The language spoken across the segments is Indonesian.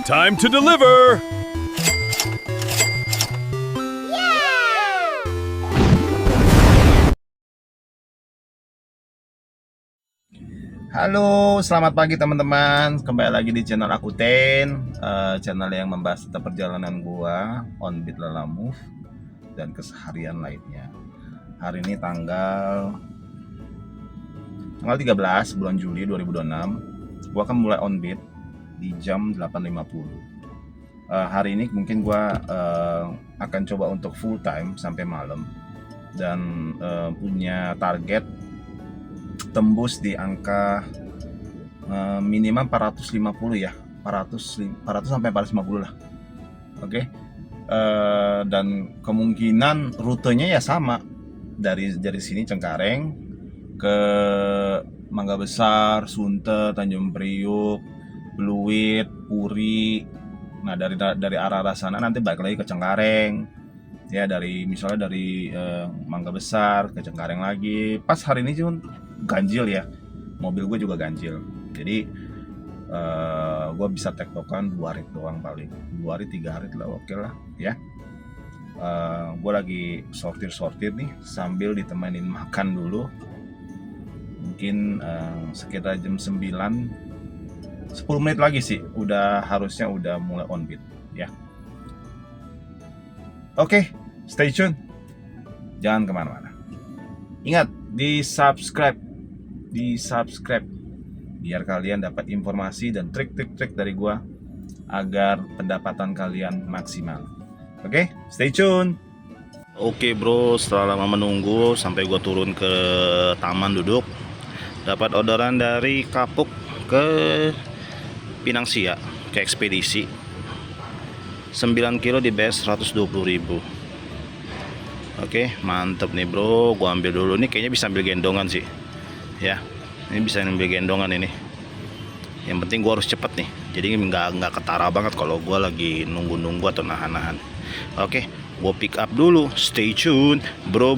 Time to deliver! Halo, selamat pagi teman-teman. Kembali lagi di channel aku Ten, channel yang membahas tentang perjalanan gua, Onbit Lalamove, dan keseharian lainnya. Hari ini tanggal 13 bulan Juli 2026. Gua akan mulai Onbit di jam 8.50. Hari ini mungkin gua akan coba untuk full time sampai malam dan punya target tembus di angka minimal 450 ya, 400 sampai 450 lah. Oke. Dan kemungkinan rutenya ya sama dari sini Cengkareng ke Mangga Besar, Sunter, Tanjung Priuk, Pluit, Puri. Nah, dari arah sana nanti balik lagi ke Cengkareng. Ya, misalnya dari Mangga Besar ke Cengkareng lagi. Pas hari ini cuma ganjil ya, mobil gue juga ganjil, jadi gue bisa tektokan 2 hari doang, paling 2 hari 3 hari lah, oke lah ya. Gue lagi sortir nih sambil ditemenin makan dulu, mungkin sekitar jam 9, 10 menit lagi sih harusnya udah mulai Onbit ya. Oke, stay tune, jangan kemana-mana. Ingat, di subscribe biar kalian dapat informasi dan trik-trik dari gua agar pendapatan kalian maksimal. Oke, stay tune. Oke bro, setelah lama menunggu sampai gua turun ke taman duduk, dapat orderan dari Kapuk ke Pinang Siak ke ekspedisi 9 kilo di base 120.000. Oke, mantep nih bro, gua ambil dulu. Ini kayaknya bisa ambil gendongan sih ya, ini bisa ambil gendongan ini. Yang penting gua harus cepet nih, jadi nggak ketara banget kalau gua lagi nunggu atau nahan-nahan. Oke, gua pick up dulu, stay tune bro.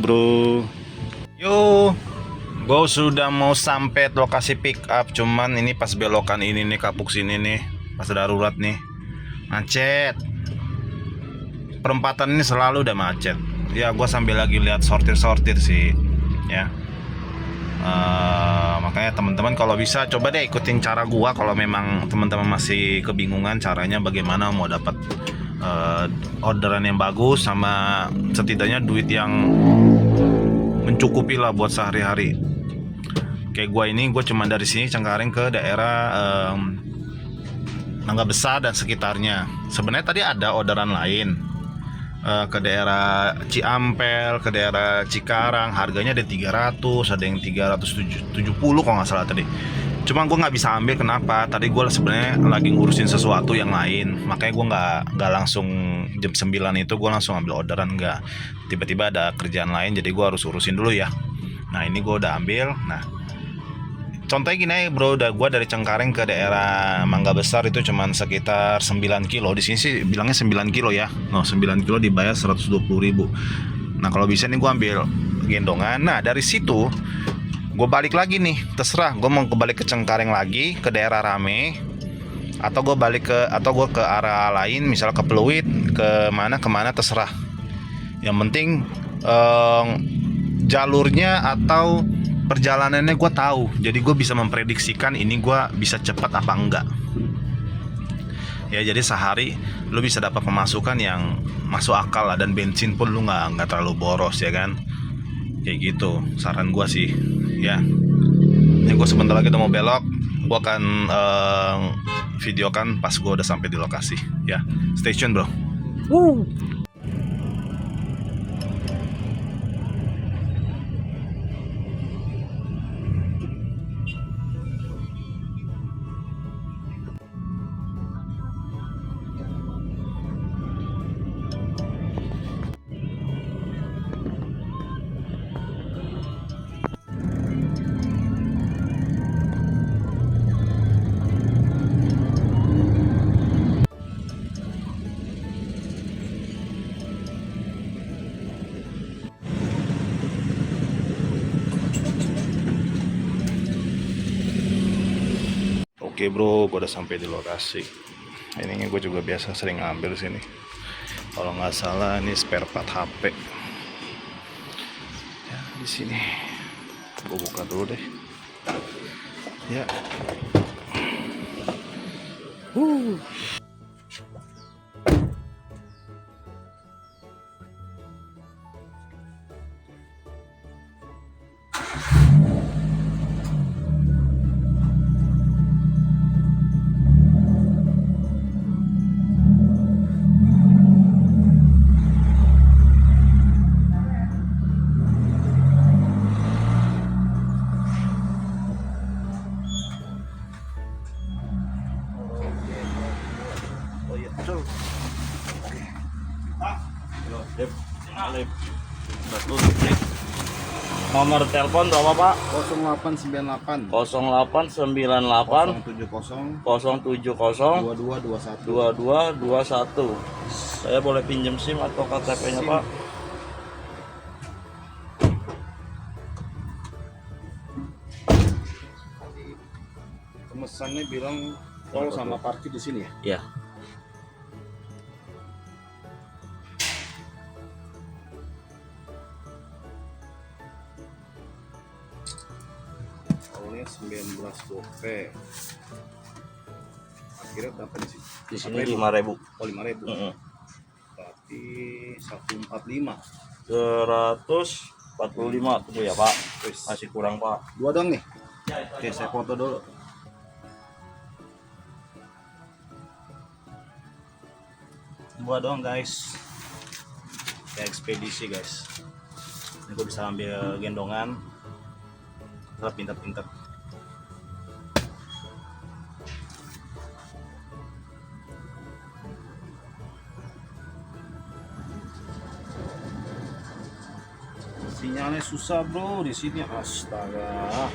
Yo, gua sudah mau sampai lokasi pick up, cuman ini pas belokan ini nih, Kapuk sini nih, pas darurat nih, macet. Perempatan ini selalu udah macet ya. Gua sambil lagi lihat sortir sih ya. Makanya teman-teman kalau bisa coba deh ikutin cara gua kalau memang teman-teman masih kebingungan caranya bagaimana mau dapat orderan yang bagus sama setidaknya duit yang mencukupi lah buat sehari-hari. Kayak gua cuma dari sini Cengkareng ke daerah Mangga Besar dan sekitarnya. Sebenarnya tadi ada orderan lain ke daerah Ciampel, ke daerah Cikarang, harganya ada 300, ada yang 370 kalau nggak salah tadi. Cuma gue nggak bisa ambil, kenapa? Tadi gue sebenarnya lagi ngurusin sesuatu yang lain, makanya gue nggak langsung jam 9 itu gue langsung ambil orderan, nggak. Tiba-tiba ada kerjaan lain, jadi gue harus urusin dulu ya. Nah ini gue udah ambil. Nah contohnya gini ya bro, gue dari Cengkareng ke daerah Mangga Besar itu cuman sekitar 9 kilo. Di sini sih bilangnya 9 kilo ya. 9 kilo dibayar 120.000. Nah kalau bisa nih gue ambil gendongan. Nah dari situ gue balik lagi nih, terserah gue mau balik ke Cengkareng lagi ke daerah Rame, atau gue ke arah lain, misalnya ke Pluit, kemana terserah. Yang penting jalurnya atau perjalanannya gue tahu, jadi gue bisa memprediksikan ini gue bisa cepat apa enggak ya. Jadi sehari lu bisa dapat pemasukan yang masuk akal lah, dan bensin pun lu nggak terlalu boros ya kan, kayak gitu saran gue sih ya. Ini gue sebentar lagi udah mau belok, gue akan videokan pas gue udah sampai di lokasi ya. Stay tune bro. Oke bro, gue udah sampai di lokasi. Ini gue juga biasa sering ambil sini. Kalau nggak salah ini spare part HP. Ya, di sini. Gue buka dulu deh. Ya. Nomor telepon berapa Pak? 0898 0898 070 070 2221. 2221. Saya boleh pinjam SIM atau KTP-nya SIM. Pak? Pemesannya bilang tol sama parkir di sini ya? Iya. Tolnya 19 gope. Akhirnya berapa di sini? Di sini 5.000. Oh 5.000. Berarti 145. 145 tuh ya Pak. Wis. Masih kurang Pak. Dua dong nih. Oke, saya foto dulu. Dua dong guys. Ya ekspedisi guys. Ini gue bisa ambil gendongan. Tetap pintar-pintar. Sinyalnya susah bro di sini, astaga.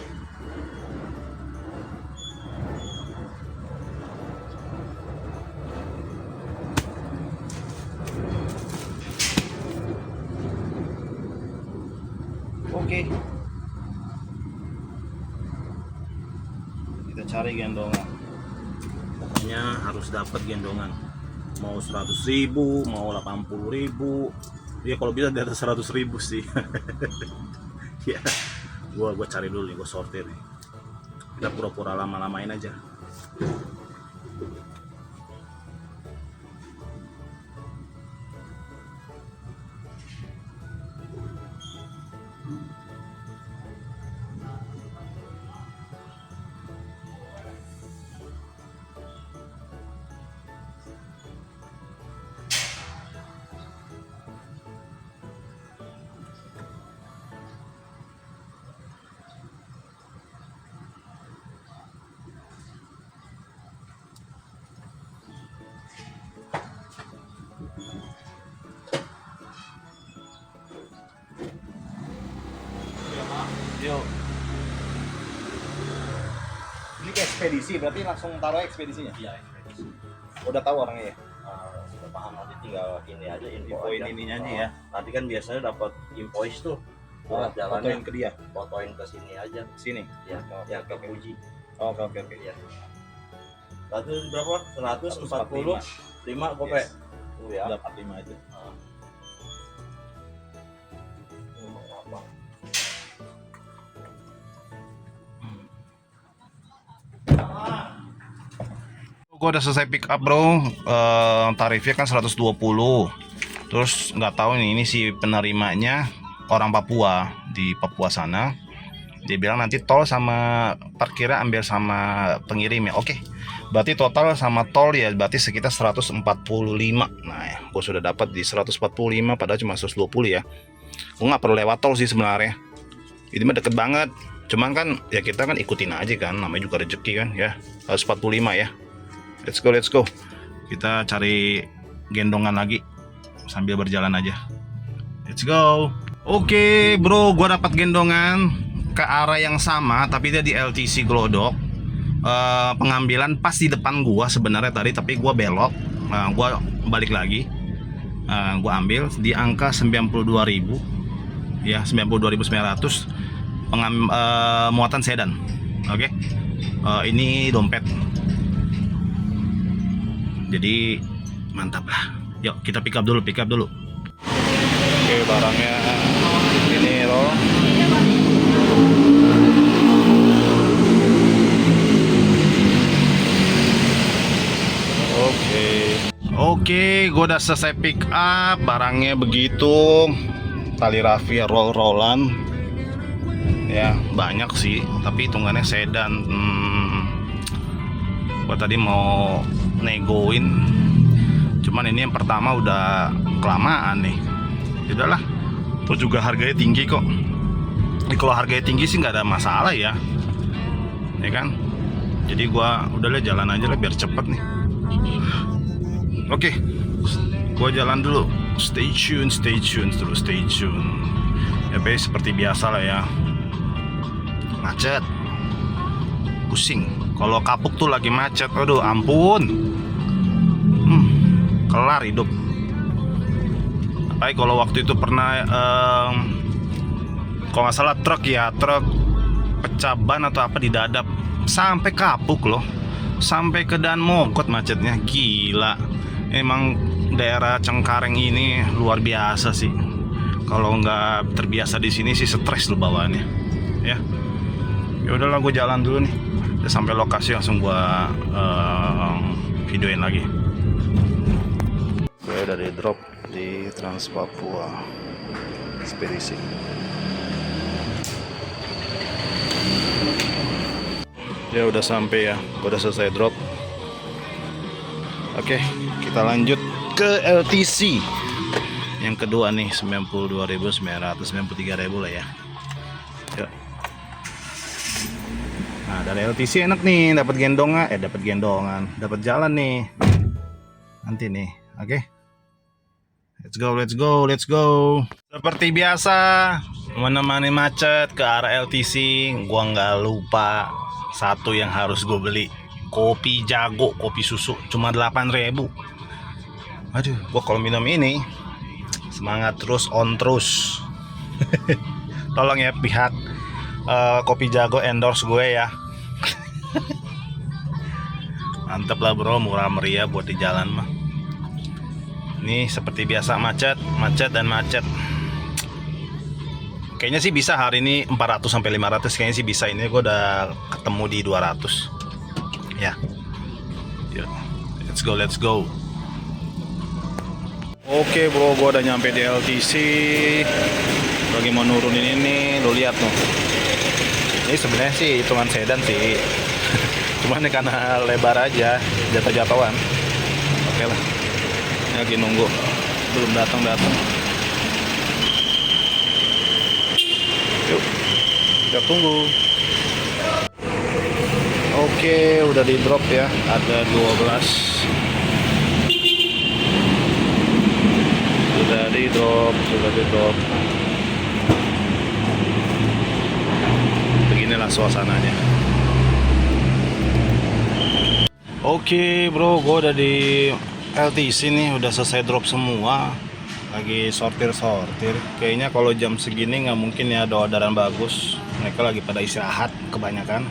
Oke. Kita cari gendongan. Pokoknya harus dapat gendongan. Mau 100.000, mau 80.000. Ya kalau bisa di atas 100.000 sih. Ya, gua cari dulu nih, gua sortir nih. Kita pura-pura lama-lamain aja. Yuk. Ini ke ekspedisi, berarti langsung taruh ekspedisinya. Iya, ekspedisi. Udah tahu orangnya ya? Sudah paham, nanti tinggal ini aja Infoin ininya aja ya. Nanti kan biasanya dapat invoice tuh. Oh, Buat jalannya fotoin ke dia. fotoin ke sini aja. Sini. Ya, Oh, ya ke oke. Fuji. Oh, oke oke. Ya. 100 berapa? 145 gope. Yes. Tuh ya. Udah 45 aja. Gue udah selesai pick up bro. Tarifnya kan 120. Terus nggak tahu ini si penerimanya orang Papua di Papua sana. Dia bilang nanti tol sama parkirnya ambil sama pengirim ya. Oke. Berarti total sama tol ya berarti sekitar 145. Nah ya, gue sudah dapat di 145 padahal cuma 120 ya. Gue nggak perlu lewat tol sih sebenarnya. Ini mah deket banget. Cuman kan ya kita kan ikutin aja kan, namanya juga rezeki kan ya. 145 ya. Let's go. Kita cari gendongan lagi sambil berjalan aja. Let's go. Oke, bro, gua dapat gendongan ke arah yang sama, tapi dia di LTC Glodok. Pengambilan pas di depan gua sebenarnya tadi, tapi gua belok. Gua balik lagi. Gua ambil di angka 92.000. Ya, 92.900. Muatan sedan. Oke. Ini dompet. Jadi mantap lah. Yuk kita pick up dulu. Oke, barangnya ini loh. Oke, gue udah selesai pick up. Barangnya begitu. Tali rafia roll-rollan. Ya, banyak sih, tapi hitungannya sedan. Gue tadi mau negoin, cuman ini yang pertama udah kelamaan nih. Tidaklah, terus juga harganya tinggi kok. Kalau harganya tinggi sih nggak ada masalah ya kan? Jadi gua udahlah jalan aja lah biar cepet nih. Oke, gua jalan dulu. Stay tune. Ya seperti biasa lah ya. Macet, pusing. Kalau kapuk tuh lagi macet, aduh ampun. Kelar hidup. Apalagi kalau waktu itu pernah kalau nggak salah truk pecah ban atau apa di dadap, sampai kapuk loh, sampai ke Dan Mogot macetnya, gila. Emang daerah Cengkareng ini luar biasa sih. Kalau nggak terbiasa di sini sih stres lo bawaannya, ya. Ya udahlah, gue jalan dulu nih. Udah sampai lokasi langsung gue videoin lagi. Gue udah di drop di Trans Papua Ekspedisi. Ya udah sampai ya, gue udah selesai drop. Oke, kita lanjut ke LTC yang kedua nih, 92.993.000 lah ya. Yuk. Nah, dari LTC enak nih, dapat gendongan, dapat jalan nih. Nanti nih, oke. Let's go. Seperti biasa, menemani macet ke arah LTC, gua nggak lupa satu yang harus gue beli, kopi jago, kopi susu, cuma 8.000. Aduh, gue kalau minum ini semangat terus, on terus. Tolong ya pihak kopi jago endorse gue ya. Mantep lah bro, murah meriah buat di jalan mah. Ini seperti biasa macet. Kayaknya sih bisa hari ini 400 sampai 500, kayaknya sih bisa. Ini gue udah ketemu di 200. Ya. Let's go. Oke bro, gue udah nyampe di LTC. Lagi mau nurunin ini, lo lihat tuh. Ini sebenarnya sih hitungan sedan sih. Cuman ini karena lebar aja, jatuh-jatuhan. Oke lah. Ini lagi nunggu, belum datang. Yuk, kita tunggu. Oke, udah di drop ya. Ada 12. Sudah di drop. Beginilah suasananya. Oke bro, gue udah di LTC nih, udah selesai drop semua. Lagi sortir. Kayaknya kalau jam segini nggak mungkin ya ada orderan bagus. Mereka lagi pada istirahat kebanyakan.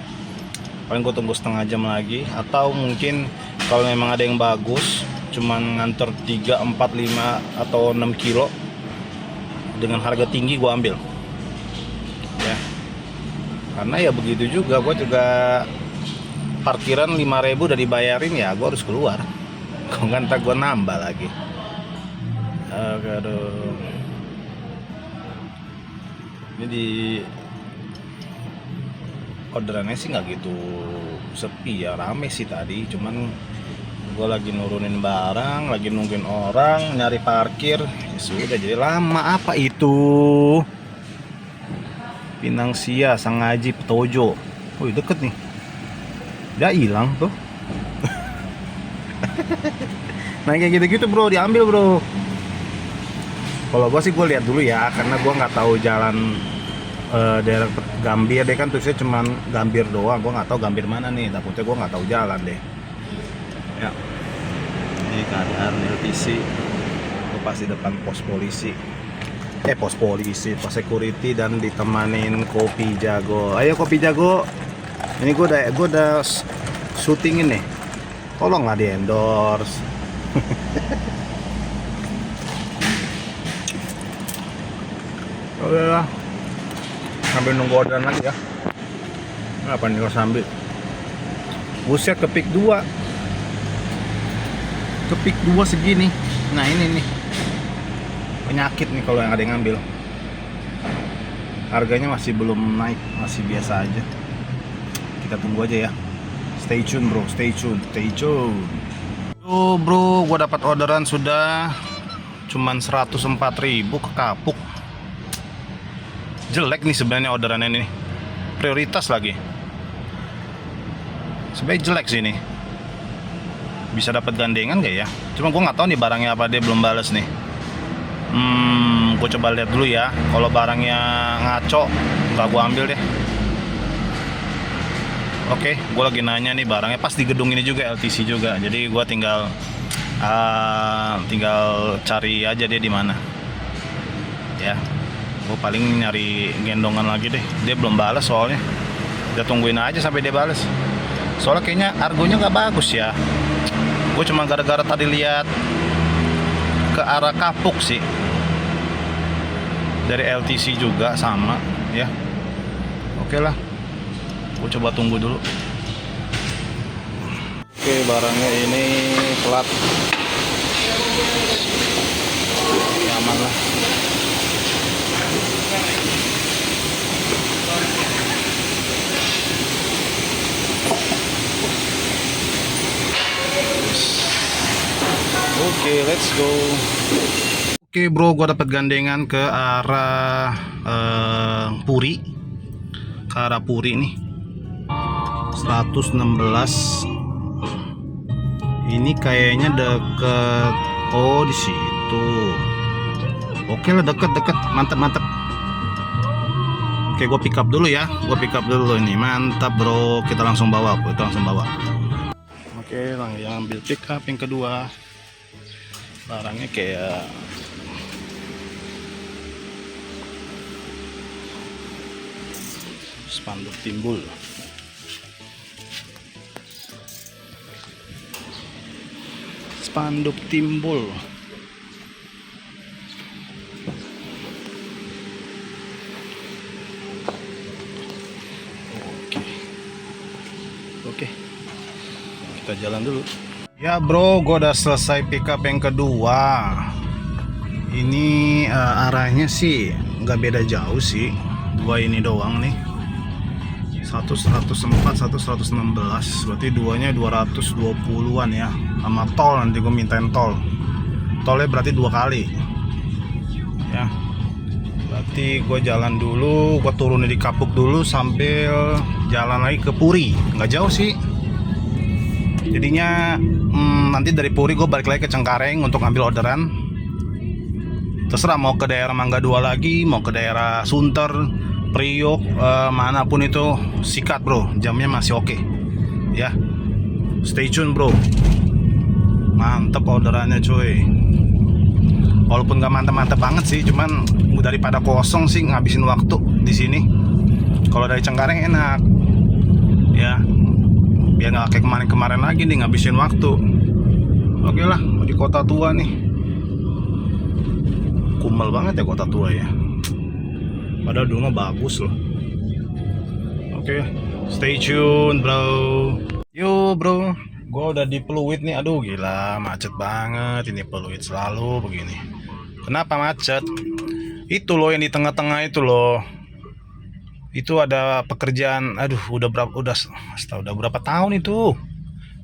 Paling gue tunggu setengah jam lagi. Atau mungkin kalau memang ada yang bagus, cuman nganter 3, 4, 5 atau 6 kilo dengan harga tinggi, gue ambil ya. Karena ya begitu juga, gue juga parkiran 5.000 udah dibayarin, ya gue harus keluar. Kalau nggak ntar gue nambah lagi. Aduh. Ini di orderannya sih nggak gitu sepi ya, rame sih tadi. Cuman gue lagi nurunin barang, lagi nungguin orang, nyari parkir, ya sudah jadi lama. Apa itu? Pinang Sia, Sangaji, Petojo. Wih deket nih. Dia hilang tuh. Nah kayak gitu-gitu bro, diambil bro. Kalau gue sih gue lihat dulu ya, karena gue nggak tahu jalan daerah Gambir deh, kan tulisnya cuman Gambir doang. Gue nggak tahu Gambir mana nih, takutnya gue nggak tahu jalan deh. Ya, ini keadaan LTC. Gue pas di depan pos polisi, pos security, dan ditemanin kopi jago. Ayo kopi jago. Ini gue udah syutingin nih. Tolong lah di endorse. Oke lah, sambil nunggu orderan lagi ya. Apa nih lo sambil? Buset, kepik 2 segini. Nah ini nih penyakit nih kalau yang ada yang ngambil. Harganya masih belum naik, masih biasa aja. Kita tunggu aja ya. Stay tune bro, stay tune. Tuh bro, gua dapat orderan sudah cuman 104.000 ke kapuk. Jelek nih sebenarnya orderannya ini. Prioritas lagi. Sebenarnya jelek sih ini. Bisa dapat gandengan gak ya? Cuma gue nggak tahu nih barangnya apa, dia belum balas nih. Gue coba lihat dulu ya. Kalau barangnya ngaco, nggak gue ambil deh. Oke, gue lagi nanya nih barangnya pas di gedung ini juga, LTC juga. Jadi gue tinggal cari aja dia di mana. Ya, gue paling nyari gendongan lagi deh. Dia belum balas soalnya. Kita tungguin aja sampai dia balas. Soalnya kayaknya argonya nggak bagus ya. Gue cuma gara-gara tadi lihat ke arah kapuk sih. Dari LTC juga sama ya. Oke lah, gue coba tunggu dulu. Oke, barangnya ini plat aman lah. Oke, let's go. Oke bro, gua dapat gandengan ke arah Puri. Ke arah Puri nih. 116. Ini kayaknya deket. Oh, di situ. Oke lah, deket. Mantap. Oke, gua pick up dulu ya. Ini. Mantap bro. Kita langsung bawa. Oke, yang ambil pick up yang kedua. Barangnya kayak spanduk timbul. Oke. Kita jalan dulu. Ya bro, gue udah selesai pick up yang kedua. Ini arahnya sih nggak beda jauh sih. Dua ini doang nih. 104, 116. Berarti duanya 220-an ya. Sama tol, nanti gue mintain tol. Tolnya berarti 2 kali. Ya. Berarti gue jalan dulu, gue turun di kapuk dulu sambil jalan lagi ke Puri. Nggak jauh sih. Jadinya nanti dari Puri gue balik lagi ke Cengkareng untuk ambil orderan. Terserah mau ke daerah Mangga 2 lagi, mau ke daerah Sunter, Priok, manapun itu sikat bro, jamnya masih oke. Ya, stay tune bro. Mantep orderannya cuy. Walaupun gak mantep-mantep banget sih, cuman daripada kosong sih ngabisin waktu di sini. Kalau dari Cengkareng enak, ya. Biar nggak kayak kemarin lagi nih ngabisin waktu. Oke lah, di kota tua nih. Kumel banget ya kota tua ya. Padahal dulu mah bagus loh. Oke, stay tune bro. Yo bro, gue udah di Pluit nih. Aduh gila, macet banget ini Pluit, selalu begini. Kenapa macet? Itu loh yang di tengah-tengah itu loh. Itu ada pekerjaan, aduh udah berapa tahun itu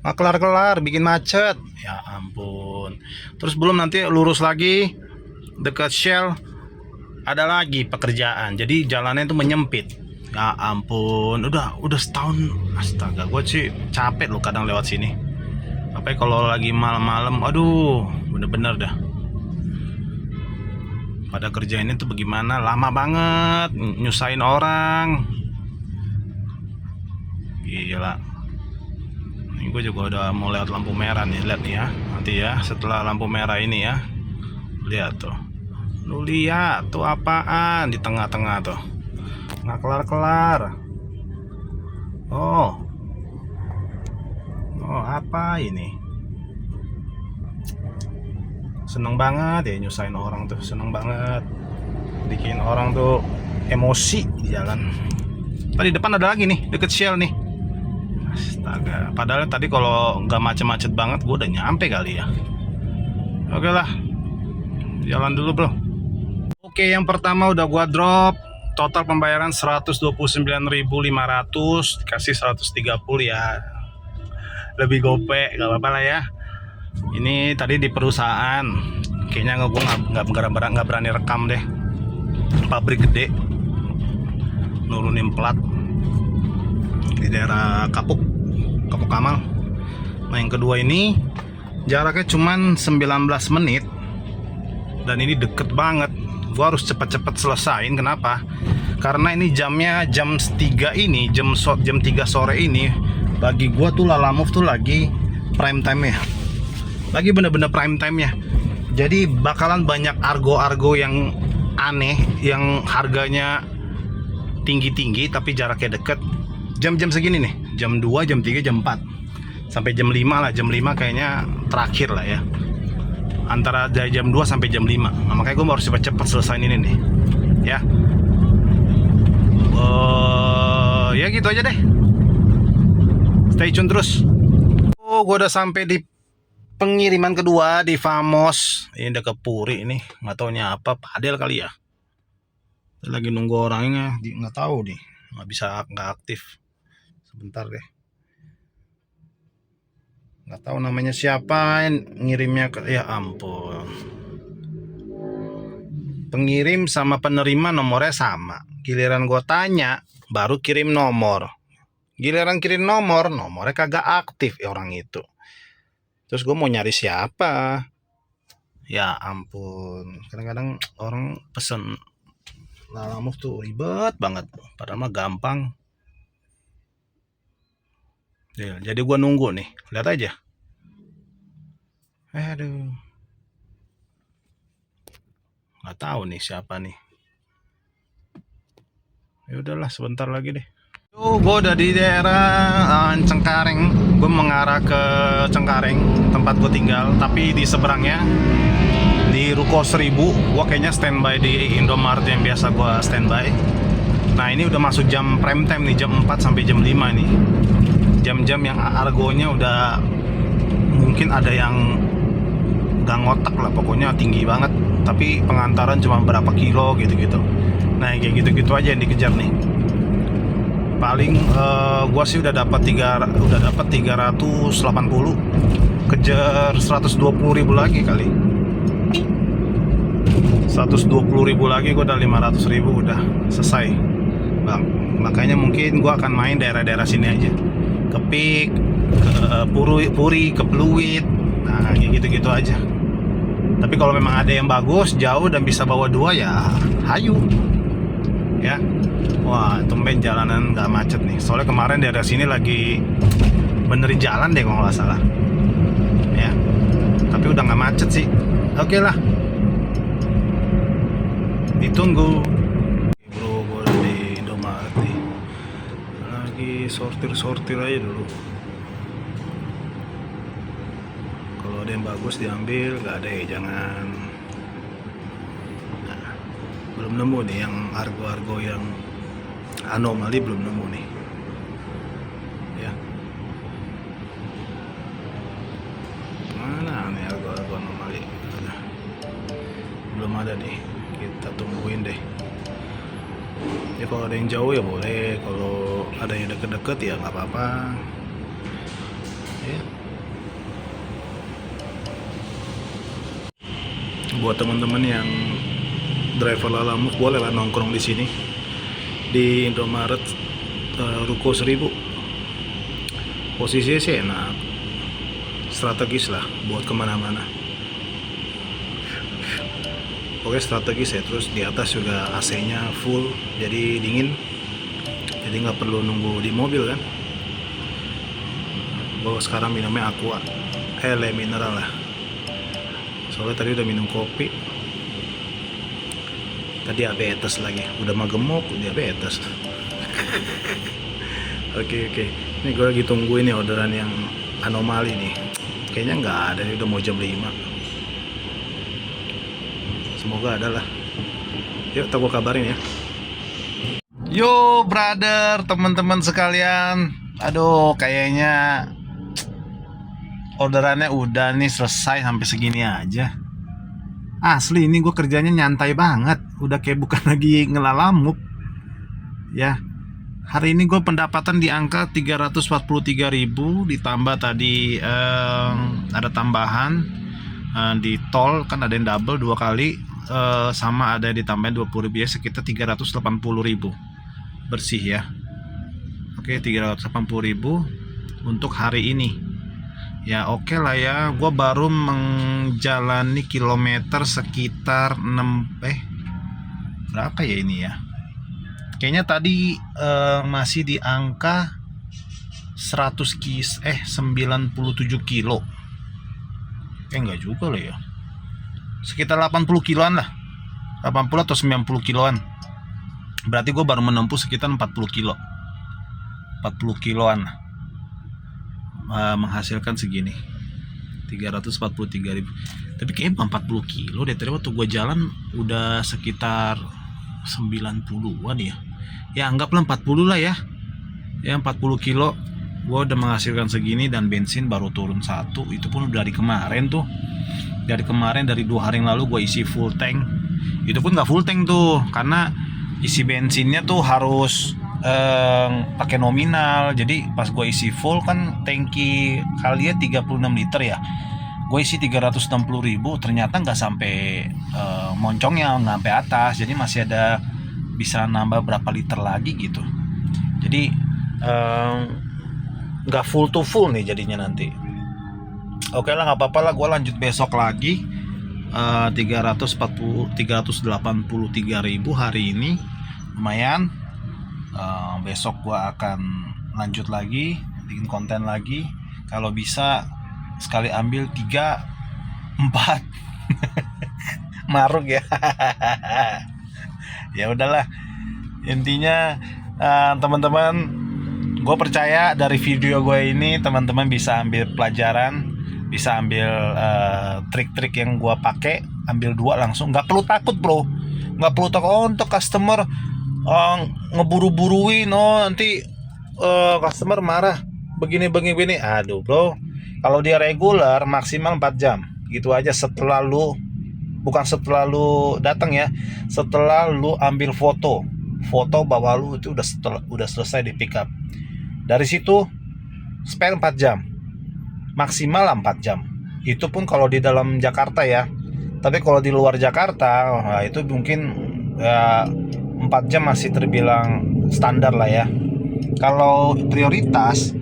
nggak kelar bikin macet, ya ampun. Terus belum nanti lurus lagi dekat Shell ada lagi pekerjaan, jadi jalannya itu menyempit, ya ampun. Udah setahun, astaga, gue sih capek loh kadang lewat sini. Apa kalau lagi malam-malam, aduh bener-bener dah. Pada kerjainnya tuh bagaimana, lama banget, nyusahin orang. Gila. Ini gue juga udah mau lewat lampu merah nih, lihat nih ya. Nanti ya setelah lampu merah ini ya. Lihat tuh. Lu lihat tuh apaan di tengah-tengah tuh. Nggak kelar-kelar. Oh. Oh, apa ini? Seneng banget ya nyusahin orang tuh, seneng banget bikin orang tuh emosi di jalan. Tadi depan ada lagi nih, deket Shell nih. Astaga, padahal tadi kalau nggak macet-macet banget gue udah nyampe kali ya. Oke lah, jalan dulu bro. Oke, yang pertama udah gua drop. Total pembayaran 129.500, dikasih 130 ya. Lebih gope, gak apa-apa lah ya. Ini tadi di perusahaan. Kayaknya gue nggak berani rekam deh. Pabrik gede. Nurunin plat di daerah Kapuk Kamal. Nah, yang kedua ini jaraknya cuman 19 menit. Dan ini deket banget. Gua harus cepet-cepet selesain. Kenapa? Karena ini jamnya jam 3 ini, jam 3 sore ini. Bagi gua tuh Lalamove tuh lagi prime time ya. Lagi bener-bener prime time ya. Jadi bakalan banyak argo-argo yang aneh, yang harganya tinggi-tinggi tapi jaraknya deket. Jam-jam segini nih, jam 2, jam 3, jam 4 sampai jam 5 lah. Jam 5 kayaknya terakhir lah ya, antara dari jam 2 sampai jam 5. Nah, makanya gue harus cepet-cepet selesaiin ini nih ya. Ya gitu aja deh, stay tune terus. Gue udah sampai di pengiriman kedua di Famos. Ini udah ke Puri ini, nggak taunya apa, padel kali ya. Lagi nunggu orangnya, nggak tahu nih, nggak aktif. Sebentar deh, nggak tahu namanya siapa, ngirimnya ke, ya ampun. Pengirim sama penerima nomornya sama. Giliran gue tanya, baru kirim nomor. Giliran kirim nomor, nomornya kagak aktif ya orang itu. Terus gue mau nyari siapa? Ya ampun, kadang-kadang orang pesen Lalamove tuh ribet banget, padahal mah gampang. Ya, jadi gue nunggu nih, lihat aja. Aduh, nggak tahu nih siapa nih. Ya udahlah, sebentar lagi deh. Gue udah di daerah Cengkareng. Gue mengarah ke Cengkareng, tempat gue tinggal. Tapi di seberangnya, di Ruko 1000, gue kayaknya standby di Indomaret yang biasa gue standby. Nah, ini udah masuk jam prime time nih, jam 4 sampai jam 5 nih. Jam-jam yang argonya udah mungkin ada yang gak ngotak lah, pokoknya tinggi banget. Tapi pengantaran cuma berapa kilo gitu-gitu. Nah, kayak gitu-gitu aja yang dikejar nih. Paling gua sih udah dapat 380, kejar 120.000 lagi kali. 120.000 lagi, gua udah 500.000 udah selesai bang. Makanya mungkin gua akan main daerah-daerah sini aja, ke Pik, ke Puri, ke Pluit. Nah, kayak gitu-gitu aja. Tapi kalau memang ada yang bagus, jauh dan bisa bawa 2 ya hayu ya. Wah, tumben jalanan gak macet nih. Soalnya kemarin daerah sini lagi benerin jalan deh kalau nggak salah ya. Tapi udah gak macet sih. Oke lah, ditunggu. Bro, gue udah di Indomaret nih, lagi sortir aja dulu. Kalau ada yang bagus diambil, gak ada ya jangan. Nah, belum nemu nih yang argo-argo yang anomali, belum nemu nih ya. Mana nih argo-argo anomali? Belum ada nih, kita tungguin deh ya. Kalau ada yang jauh ya boleh, kalau ada yang deket-deket ya nggak apa-apa ya. Buat teman-teman yang driver Lalamove, boleh lah nongkrong di sini di Indomaret Ruko 1000. Posisinya sih enak, strategis lah buat kemana-mana. Oke, strategis ya. Terus di atas juga AC-nya full, jadi dingin, jadi nggak perlu nunggu di mobil kan. Gue sekarang minumnya aqua, le mineral lah. Soalnya tadi udah minum kopi, tadi diabetes lagi, udah mah gemuk diabetes. Oke. Ini gue lagi tungguin nih orderan yang anomali nih. Kayaknya nggak ada nih, udah mau jam 5. Semoga ada lah. Yuk, tak gua kabarin ya. Yo brother, teman-teman sekalian. Aduh, kayaknya orderannya udah nih selesai sampai segini aja. Asli ini gue kerjanya nyantai banget. Udah kayak bukan lagi ngelalamuk. Ya. Hari ini gue pendapatan di angka 343.000, ditambah tadi ada tambahan di tol, kan ada yang double 2 kali, sama ada yang ditambahin 20.000 ya, sekitar 380.000 bersih ya. Oke, 380.000 untuk hari ini. Ya oke lah ya, gue baru menjalani kilometer sekitar 6 berapa ya ini ya? Kayaknya tadi masih di angka 97 kilo. Enggak juga lah ya. Sekitar 80 kiloan lah. 80 atau 90 kiloan. Berarti gue baru menempuh sekitar 40 kilo. 40 kiloan. Menghasilkan segini 343.000. Tapi kayaknya 40 kilo deh. Tadi waktu gue jalan udah sekitar 90-an ya. Ya anggaplah 40 lah ya. Ya 40 kilo gue udah menghasilkan segini, dan bensin baru turun 1. Itu pun udah dari kemarin tuh. Dari 2 hari yang lalu gue isi full tank. Itu pun gak full tank tuh, karena isi bensinnya tuh harus pakai nominal. Jadi pas gue isi full kan tangki kalinya 36 liter ya, gue isi 360.000, ternyata nggak sampai moncongnya, nggak sampai atas. Jadi masih ada, bisa nambah berapa liter lagi gitu. Jadi nggak full to full nih jadinya nanti. Oke lah, nggak apa-apa lah, gue lanjut besok lagi. 383.000 hari ini lumayan. Besok gua akan lanjut lagi, bikin konten lagi. Kalau bisa sekali ambil 3, 4 maruk ya. Ya udahlah, intinya teman-teman, gue percaya dari video gue ini teman-teman bisa ambil pelajaran, bisa ambil trik-trik yang gue pakai. Ambil 2 langsung, nggak perlu takut bro, nggak perlu takut untuk customer ngeburu-buruin, nanti customer marah begini. Aduh bro, kalau dia regular maksimal 4 jam gitu aja. Setelah lu datang ya, setelah lu ambil foto bahwa lu itu udah selesai di pick up, dari situ spare 4 jam maksimal 4 jam. Itu pun kalau di dalam Jakarta ya. Tapi kalau di luar Jakarta, itu mungkin ya 4 jam masih terbilang standar lah ya. Kalau prioritas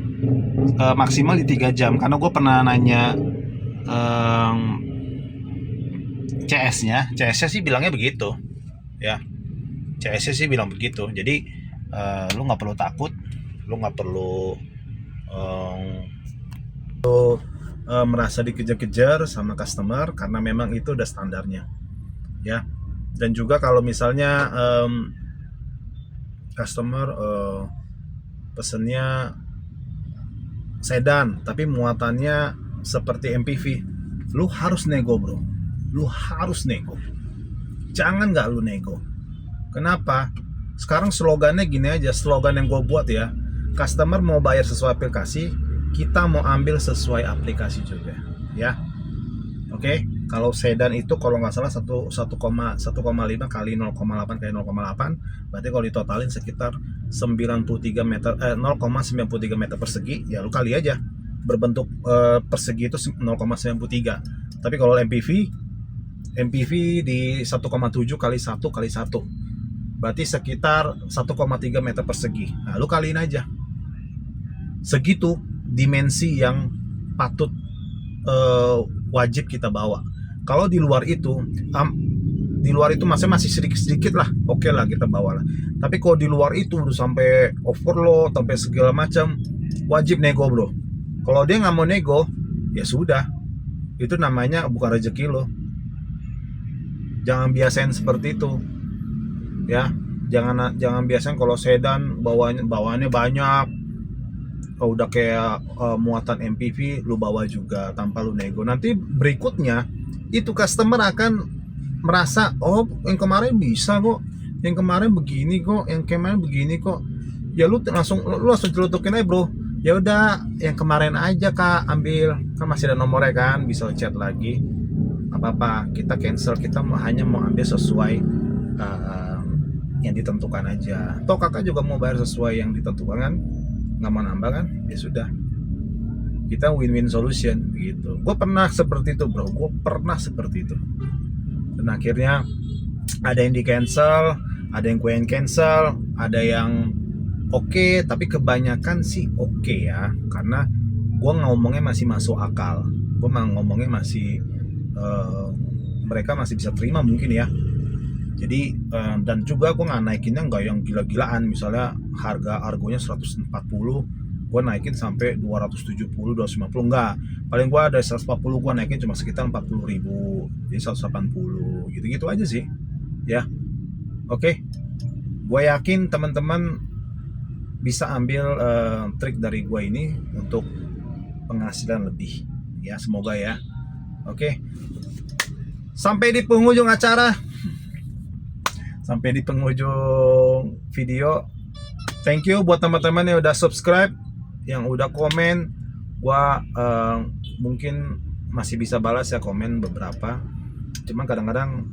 maksimal di 3 jam. Karena gue pernah nanya CS-nya sih bilangnya begitu ya. CS-nya sih bilang begitu. Jadi lu nggak perlu takut, lu nggak perlu merasa dikejar-kejar sama customer, karena memang itu udah standarnya ya. Dan juga kalau misalnya customer pesennya sedan tapi muatannya seperti MPV, lu harus nego bro, lu harus nego. Jangan nggak lu nego. Kenapa? Sekarang slogannya gini aja, slogan yang gue buat ya, customer mau bayar sesuai aplikasi, kita mau ambil sesuai aplikasi juga ya. Oke, kalau sedan itu kalau nggak salah 1,5 kali 0,8 kali 0,8, berarti kalau ditotalin sekitar 0,93 meter persegi ya. Lu kali aja, berbentuk persegi itu 0,93. Tapi kalau MPV di 1,7 kali 1 kali 1, berarti sekitar 1,3 meter persegi. Nah, lu kaliin aja. Segitu dimensi yang patut wajib kita bawa. Kalau di luar itu masih sedikit lah, oke lah kita bawa lah. Tapi kalau di luar itu udah sampai overload, sampai segala macam, wajib nego bro. Kalau dia nggak mau nego, ya sudah, itu namanya bukan rezeki lo. Jangan biasain seperti itu ya. Jangan biasain kalau sedan bawaannya banyak, udah kayak muatan MPV lu bawa juga tanpa lu nego. Nanti berikutnya itu customer akan merasa, oh yang kemarin bisa kok, yang kemarin begini kok, yang kemarin begini kok. Ya lu langsung celutukin aja bro. Ya udah yang kemarin aja kak ambil, kan masih ada nomornya kan, bisa chat lagi. Apa kita cancel, kita hanya mau ambil sesuai yang ditentukan aja. Toh kakak juga mau bayar sesuai yang ditentukan kan, nggak mau nambah kan, ya sudah, kita win-win solution gitu. Gue pernah seperti itu bro, gue pernah seperti itu, dan akhirnya ada yang di cancel, ada yang gue cancel, ada yang oke, tapi kebanyakan sih oke ya, karena gue ngomongnya masih masuk akal, gue ngomongnya masih mereka masih bisa terima mungkin ya. Jadi dan juga gue nggak naikinnya nggak yang gila-gilaan, misalnya harganya 140 gue naikin sampai 270 250, enggak, paling gue ada 140 gue naikin cuma sekitar 40.000, jadi 180 gitu-gitu aja sih ya. Oke, gue yakin teman-teman bisa ambil trik dari gue ini untuk penghasilan lebih ya, semoga ya. Oke, sampai di penghujung acara, sampai di penghujung video. Thank you buat teman-teman yang udah subscribe, yang udah komen. Gua mungkin masih bisa balas ya komen beberapa, cuman kadang-kadang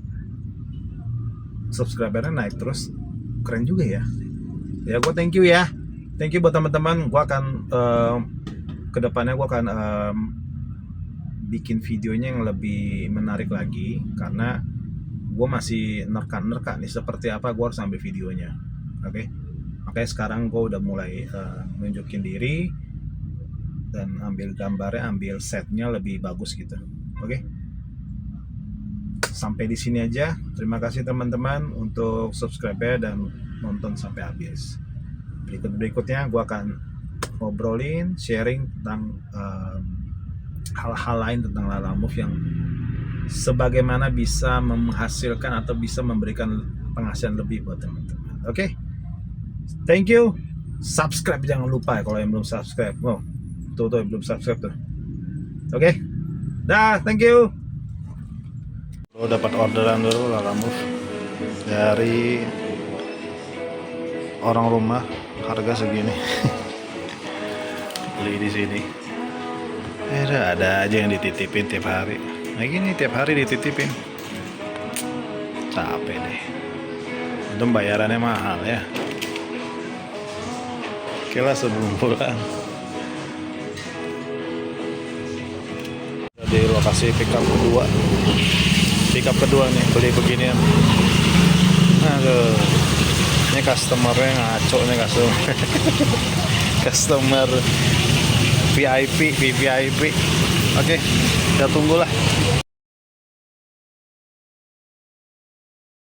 subscribernya naik terus, keren juga ya. Ya gua thank you ya, thank you buat teman-teman. Gua akan kedepannya gua akan bikin videonya yang lebih menarik lagi, karena gue masih nerka-nerka nih seperti apa gue harus ambil videonya. Oke, makanya sekarang gue udah mulai nunjukin diri dan ambil gambarnya, ambil setnya lebih bagus gitu. Oke, sampai di sini aja. Terima kasih teman-teman untuk subscribe dan nonton sampai habis. Berikutnya gue akan ngobrolin, sharing tentang hal-hal lain tentang Lalamove yang sebagaimana bisa menghasilkan atau bisa memberikan penghasilan lebih buat teman-teman. Oke, thank you. Subscribe jangan lupa ya kalau yang belum subscribe. Oh, tuh yang belum subscribe tuh. Oke, dah, thank you. Lo dapat orderan dulu Lalamove dari orang rumah, harga segini. Beli di sini. Ada aja yang dititipin tiap hari. Nah gini tiap hari dititipin, capek deh. Untung bayarannya mahal ya. Oke lah, sebelum pulang di lokasi pickup kedua nih, beli beginian. Aduh, ini customernya ngaco nih, customer VIP. Oke, kita tunggulah.